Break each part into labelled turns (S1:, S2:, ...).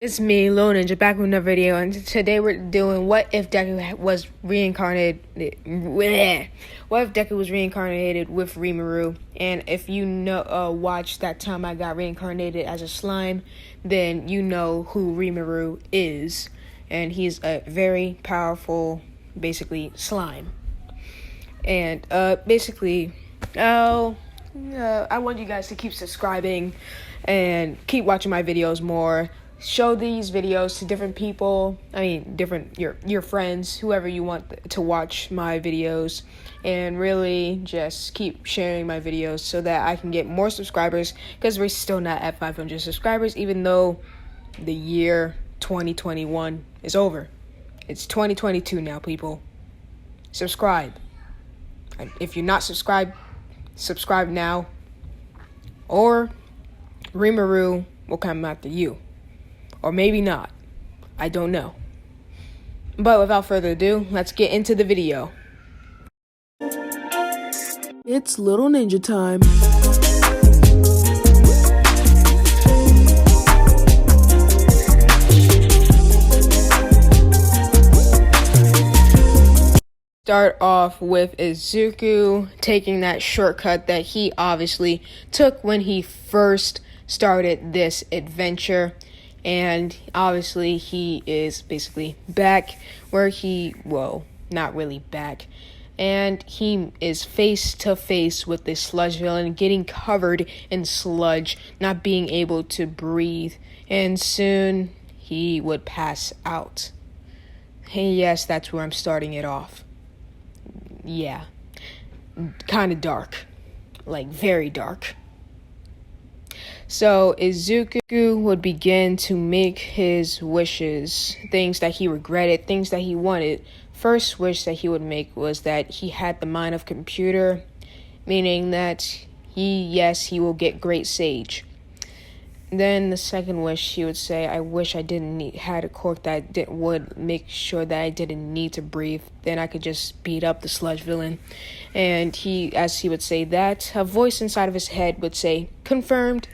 S1: It's me, Lil Ninja, back with another video, and today we're doing what if Deku was reincarnated. What if Deku was reincarnated with Rimuru? And if you know, watched that time I got reincarnated as a slime, then you know who Rimuru is, and he's a very powerful, basically slime. And I want you guys to keep subscribing and keep watching my videos more. Show these videos to different people. Your friends, whoever you want to watch my videos, and really just keep sharing my videos so that I can get more subscribers, because we're still not at 500 subscribers, even though the year 2021 is over. It's 2022 now, people. Subscribe. If you're not subscribed, subscribe now, or Rimuru will come after you. Or maybe not. I don't know. But without further ado, let's get into the video.
S2: It's Little Ninja time.
S1: Start off with Izuku taking that shortcut that he obviously took when he first started this adventure. And obviously he is basically back where not really back. And he is face to face with this sludge villain, getting covered in sludge, not being able to breathe. And soon he would pass out. And yes, that's where I'm starting it off. Yeah. Kind of dark. Like, very dark. So Izuku would begin to make his wishes, things that he regretted, things that he wanted. First wish that he would make was that he had the mind of a computer, meaning that he will get great sage. Then the second wish, he would say, I wish I had a quirk that would make sure that I didn't need to breathe. Then I could just beat up the sludge villain. And as he would say that, a voice inside of his head would say, confirmed.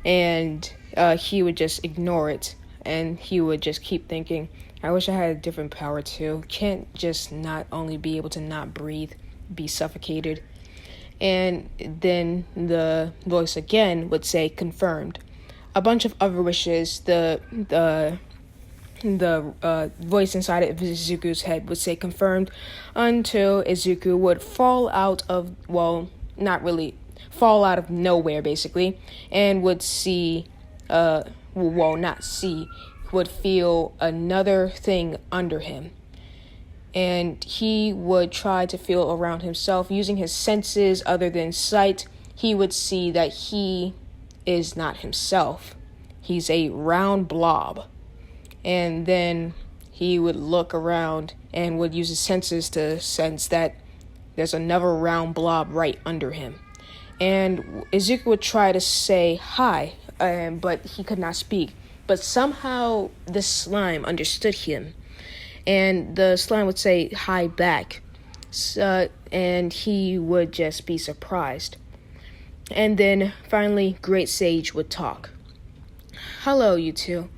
S1: And he would just ignore it. And he would just keep thinking, I wish I had a different power too. Can't just not only be able to not breathe, be suffocated. And then the voice again would say, confirmed. A bunch of other wishes, the voice inside of Izuku's head would say confirmed, until Izuku would fall out of, fall out of nowhere, basically, and would would feel another thing under him. And he would try to feel around himself using his senses other than sight. He would see that he is not himself. He's a round blob. And then he would look around and would use his senses to sense that there's another round blob right under him. And Izuku would try to say hi, but he could not speak. But somehow this slime understood him. And the slime would say hi back. And he would just be surprised. And then finally, Great Sage would talk. Hello, you two.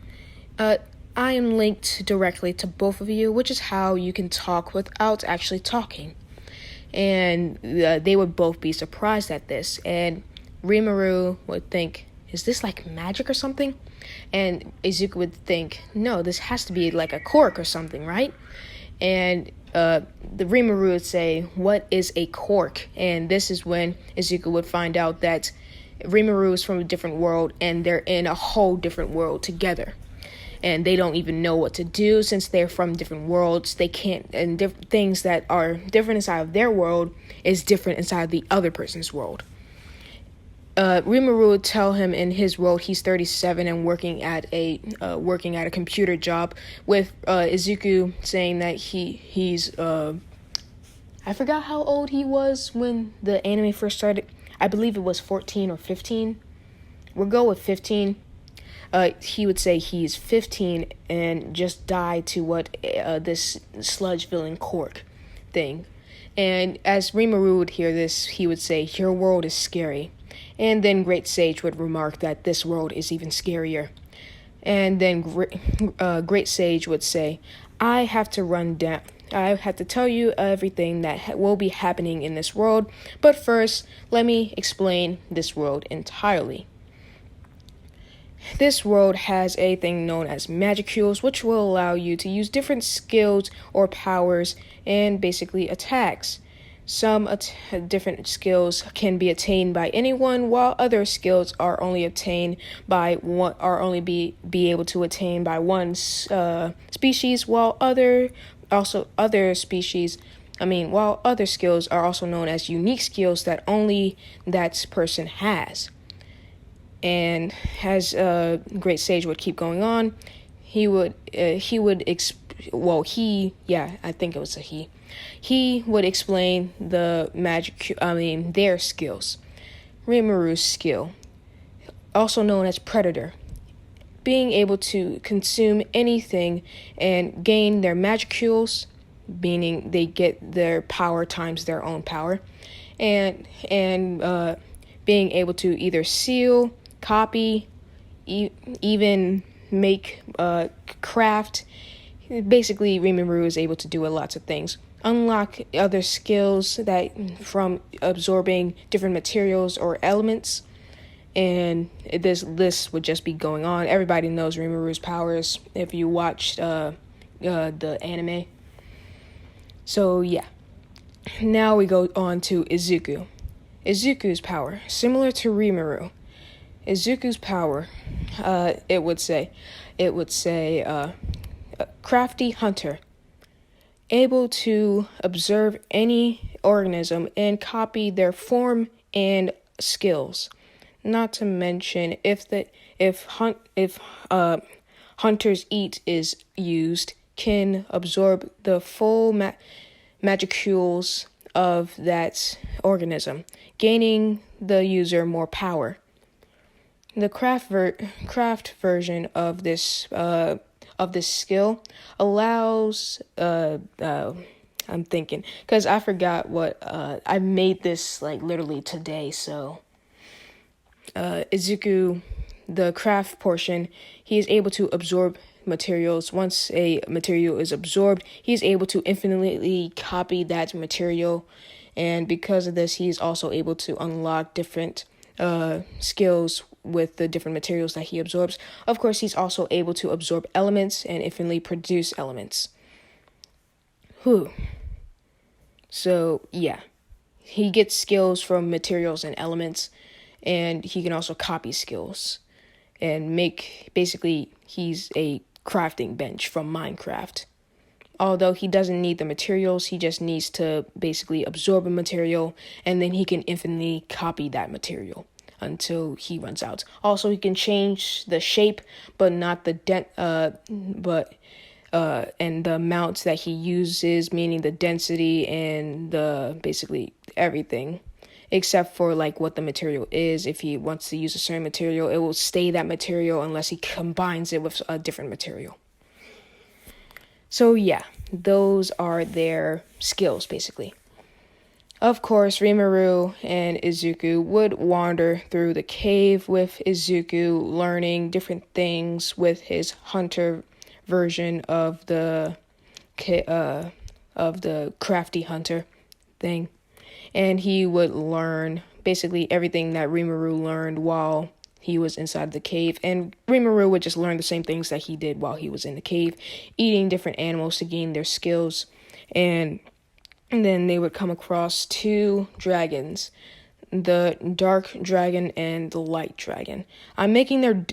S1: I am linked directly to both of you, which is how you can talk without actually talking. And they would both be surprised at this. And Rimuru would think, is this like magic or something? And Izuku would think, no, this has to be like a quirk or something, right? And the Rimuru would say, what is a quirk? And this is when Izuku would find out that Rimuru is from a different world and they're in a whole different world together. And they don't even know what to do since they're from different worlds. They can't, and things that are different inside of their world is different inside the other person's world. Rimuru would tell him in his world he's 37 and working at a computer job, with Izuku saying that he's I forgot how old he was when the anime first started. I believe it was 14 or 15. We'll go with 15. He would say he's 15 and just died to this sludge villain quirk thing. And as Rimuru would hear this, he would say, your world is scary. And then Great Sage would remark that this world is even scarier. And then Great Sage would say, I have to run down. I have to tell you everything that will be happening in this world, but first, let me explain this world entirely. This world has a thing known as magicules, which will allow you to use different skills or powers and basically attacks. Some different skills can be attained by anyone, while other skills are only obtained by one, are only be able to attain by one species, while other skills are also known as unique skills that only that person has. And as Great Sage would keep going on, he would I think it was a he. He would explain their skills. Rimuru's skill, also known as Predator, being able to consume anything and gain their magicules, meaning they get their power times their own power, and being able to either seal, copy, even make, craft. Basically, Rimuru is able to do lots of things. Unlock other skills that from absorbing different materials or elements. And this list would just be going on. Everybody knows Rimuru's powers if you watched the anime. So yeah. Now we go on to Izuku. Izuku's power, similar to Rimuru. Izuku's power, it would say, crafty hunter, able to observe any organism and copy their form and skills. Not to mention, if hunter's eat is used, can absorb the full magicules of that organism, gaining the user more power. The craft version of this skill allows I'm thinking, because I forgot what I made this like literally today. So Izuku, the craft portion, he is able to absorb materials. Once a material is absorbed, he is able to infinitely copy that material, and because of this, he is also able to unlock different skills with the different materials that he absorbs. Of course, he's also able to absorb elements and infinitely produce elements. So yeah, he gets skills from materials and elements, and he can also copy skills and he's a crafting bench from Minecraft. Although he doesn't need the materials, he just needs to basically absorb a material, and then he can infinitely copy that material until he runs out. Also, he can change the shape, but not the and the amounts that he uses, meaning the density and the basically everything, except for like what the material is. If he wants to use a certain material, it will stay that material unless he combines it with a different material. So yeah, those are their skills basically. Of course, Rimuru and Izuku would wander through the cave with Izuku, learning different things with his hunter version of the crafty hunter thing. And he would learn basically everything that Rimuru learned while he was inside the cave. And Rimuru would just learn the same things that he did while he was in the cave, eating different animals to gain their skills. And then they would come across two dragons, the dark dragon and the light dragon. I'm making them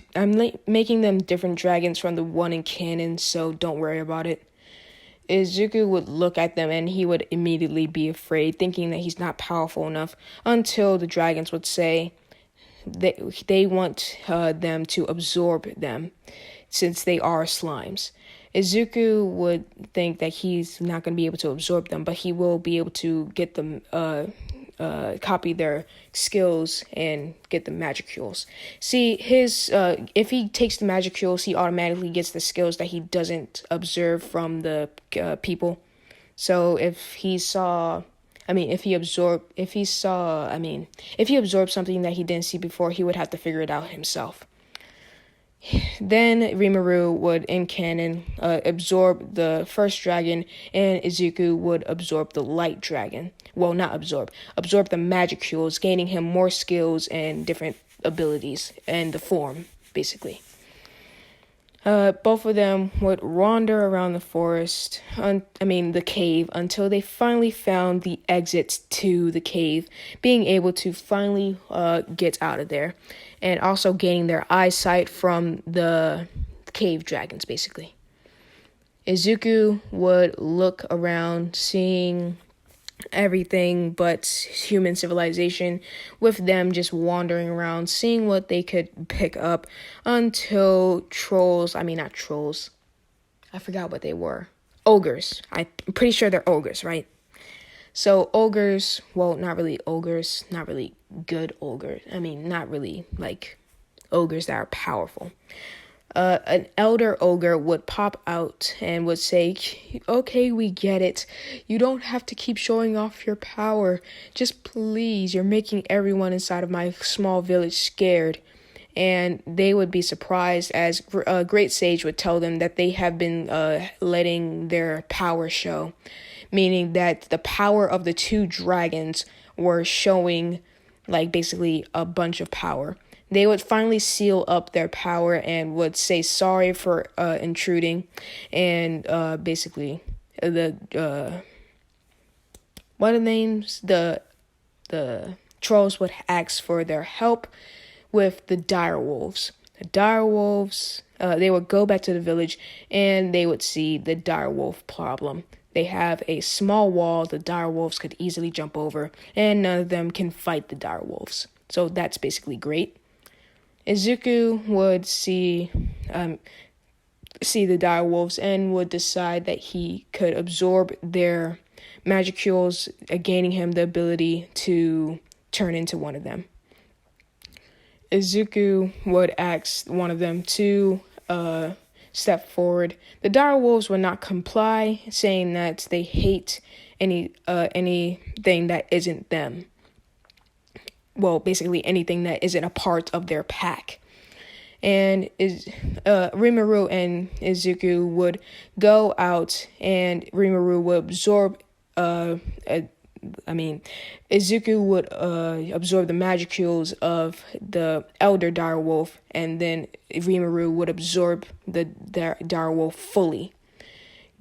S1: different dragons from the one in canon, so don't worry about it. Izuku would look at them and he would immediately be afraid, thinking that he's not powerful enough, until the dragons would say they want them to absorb them, since they are slimes. Izuku would think that he's not going to be able to absorb them, but he will be able to get them, copy their skills and get the magicules. See, if he takes the magicules, he automatically gets the skills that he doesn't observe from the people. So if he absorbed something that he didn't see before, he would have to figure it out himself. Then Rimuru would, in canon, absorb the first dragon, and Izuku would absorb the light dragon. Well, not absorb the magicules, gaining him more skills and different abilities and the form, basically. Both of them would wander around the forest, the cave, until they finally found the exits to the cave, being able to finally get out of there, and also gaining their eyesight from the cave dragons, basically. Izuku would look around, seeing everything but human civilization, with them just wandering around, seeing what they could pick up, until not trolls. I forgot what they were. Ogres. I'm pretty sure they're ogres, right? So ogres, well, not really ogres, not really good ogres. Not really like ogres that are powerful. An elder ogre would pop out and would say, "Okay, we get it. You don't have to keep showing off your power. Just please, you're making everyone inside of my small village scared." And they would be surprised as a great sage would tell them that they have been letting their power show, meaning that the power of the two dragons were showing basically a bunch of power. They would finally seal up their power and would say sorry for intruding, and basically the trolls would ask for their help with the dire wolves. The dire wolves, they would go back to the village and they would see the dire wolf problem. They have a small wall the dire wolves could easily jump over, and none of them can fight the dire wolves. So that's basically great. Izuku would see the dire wolves and would decide that he could absorb their magicules, gaining him the ability to turn into one of them. Izuku would ask one of them to step forward. The dire wolves would not comply, saying that they hate anything that isn't them. Well, basically anything that isn't a part of their pack. And Rimuru and Izuku would go out, and Rimuru would absorb Izuku would absorb the magicules of the elder direwolf, and then Rimuru would absorb the direwolf fully,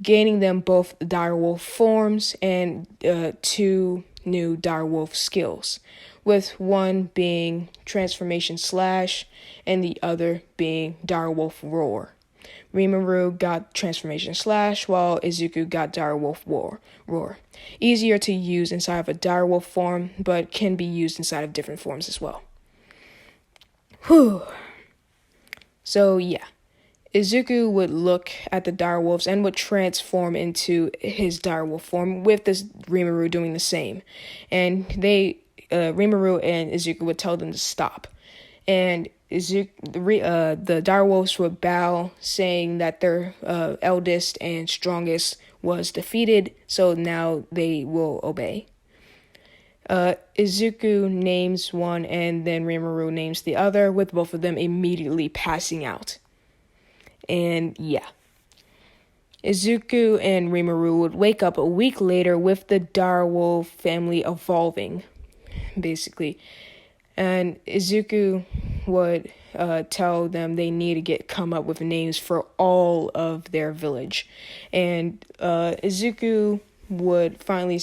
S1: gaining them both direwolf forms and 2 new direwolf skills, with one being Transformation Slash and the other being Direwolf Roar. Rimuru got Transformation Slash, while Izuku got Direwolf Roar. Easier to use inside of a direwolf form, but can be used inside of different forms as well. Whew. So yeah, Izuku would look at the direwolves and would transform into his direwolf form, with this Rimuru doing the same. And Rimuru and Izuku would tell them to stop. And the direwolves would bow, saying that their eldest and strongest was defeated, so now they will obey. Izuku names one, and then Rimuru names the other, with both of them immediately passing out. And yeah, Izuku and Rimuru would wake up a week later with the direwolf family evolving, basically. And Izuku would tell them they need to come up with names for all of their village. And Izuku would finally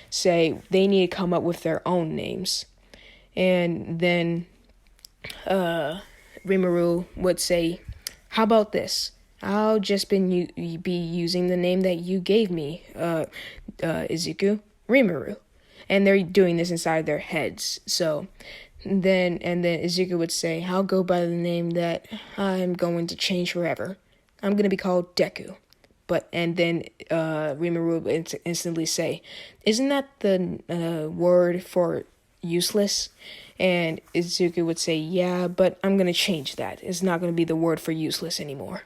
S1: say they need to come up with their own names. And then Rimuru would say, "How about this? I'll just be using the name that you gave me, Izuku, Rimuru." And they're doing this inside their heads. So then Izuku would say, "I'll go by the name that I'm going to change forever. I'm going to be called Deku." And then Rimuru would instantly say, "Isn't that the word for useless?" And Izuku would say, "Yeah, but I'm going to change that. It's not going to be the word for useless anymore."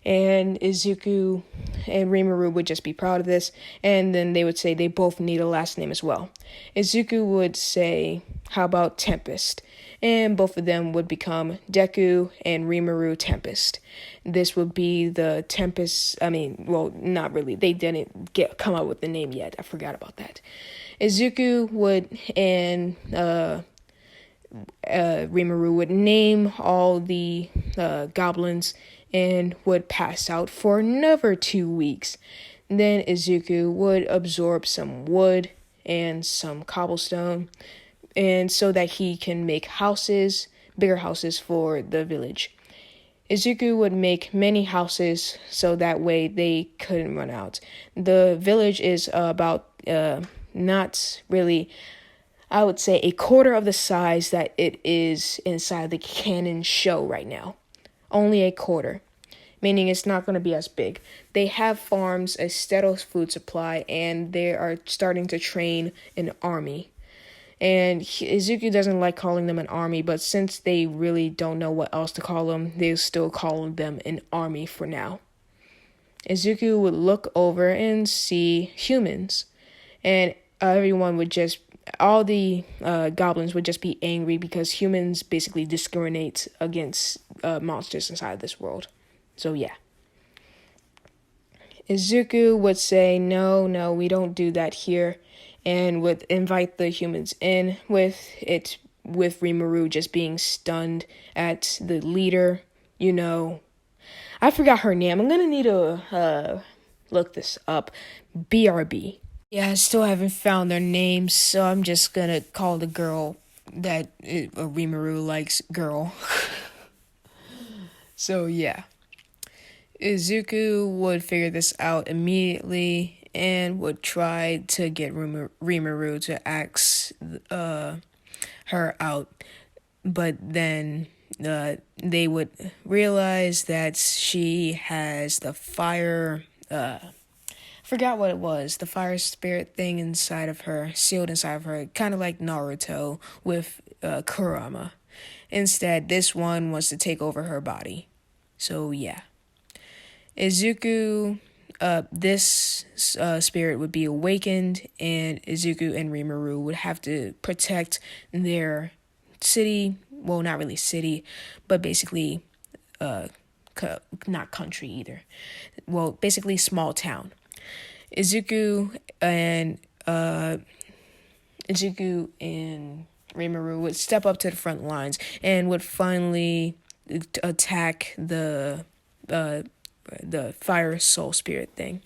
S1: And Izuku and Rimuru would just be proud of this, and then they would say they both need a last name as well. Izuku would say, how about Tempest? And both of them would become Deku and Rimuru Tempest. This would be the Tempest, not really, they didn't come up with the name yet, I forgot about that. Izuku would, and Rimuru would name all the goblins and would pass out for another 2 weeks. Then Izuku would absorb some wood and some cobblestone, and so that he can make houses, bigger houses for the village. Izuku would make many houses so that way they couldn't run out. The village is about not really, I would say, a quarter of the size that it is inside the canon show right now. Only a quarter, meaning it's not going to be as big. They have farms, a steady food supply, and they are starting to train an army. And Izuku doesn't like calling them an army, but since they really don't know what else to call them, they'll still call them an army for now. Izuku would look over and see humans, and all the goblins would just be angry because humans basically discriminate against monsters inside this world. So yeah. Izuku would say, no, we don't do that here, and would invite the humans in with Rimuru just being stunned at the leader. I forgot her name. I'm gonna need to look this up. BRB. Yeah, I still haven't found their names, so I'm just gonna call the girl that Rimuru likes girl. So yeah. Izuku would figure this out immediately and would try to get Rimuru to ask her out. But then they would realize that she has the fire, forgot what it was, the fire spirit thing inside of her, sealed inside of her, kind of like Naruto with Kurama. Instead, this one wants to take over her body. So yeah. Izuku, this spirit would be awakened, and Izuku and Rimuru would have to protect their city. Well, not really city, but basically, not country either. Well, basically small town. Izuku and Rimuru would step up to the front lines and would finally attack the fire soul spirit thing.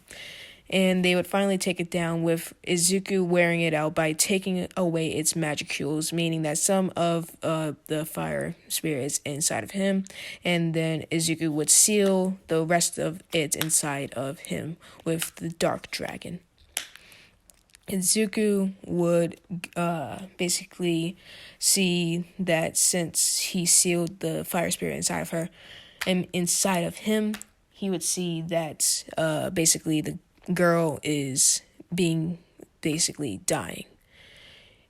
S1: And they would finally take it down with Izuku wearing it out by taking away its magicules, meaning that some of the fire spirit is inside of him, and then Izuku would seal the rest of it inside of him with the dark dragon. Izuku would basically see that since he sealed the fire spirit inside of her and inside of him, he would see that basically the girl is being basically dying.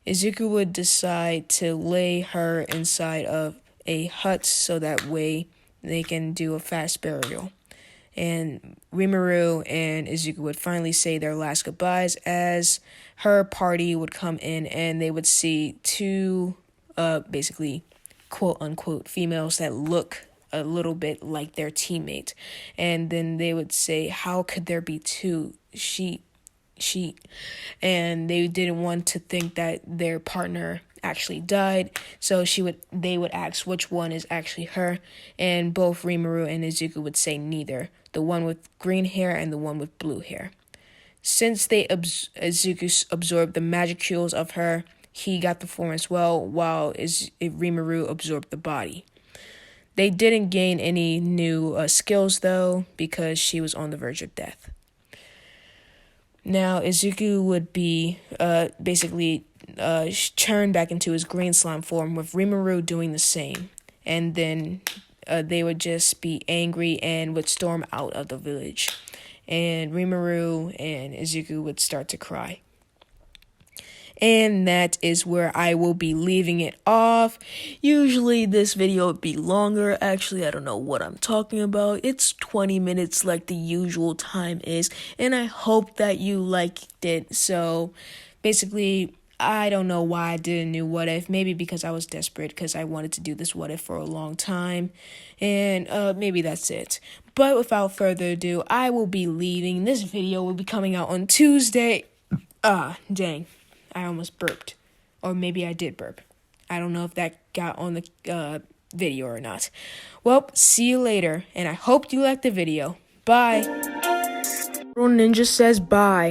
S1: Izuku would decide to lay her inside of a hut so that way they can do a fast burial. And Rimuru and Izuku would finally say their last goodbyes as her party would come in, and they would see two basically quote unquote females that look a little bit like their teammate. And then they would say, how could there be two? She. And they didn't want to think that their partner actually died, so they would ask which one is actually her, and both Rimuru and Izuku would say neither, the one with green hair and the one with blue hair. Since Izuku absorbed the magicules of her, he got the form as well, while Rimuru absorbed the body. They didn't gain any new skills, though, because she was on the verge of death. Now, Izuku would be basically turned back into his green slime form, with Rimuru doing the same. And then they would just be angry and would storm out of the village. And Rimuru and Izuku would start to cry. And that is where I will be leaving it off. Usually this video would be longer. Actually, I don't know what I'm talking about. It's 20 minutes like the usual time is, and I hope that you liked it. So basically, I don't know why I did a new what if. Maybe because I was desperate, because I wanted to do this what if for a long time. And maybe that's it. But without further ado, I will be leaving. This video will be coming out on Tuesday. Dang. I almost burped. Or maybe I did burp. I don't know if that got on the video or not. Well, see you later. And I hope you liked the video. Bye.
S2: Little Ninja says bye.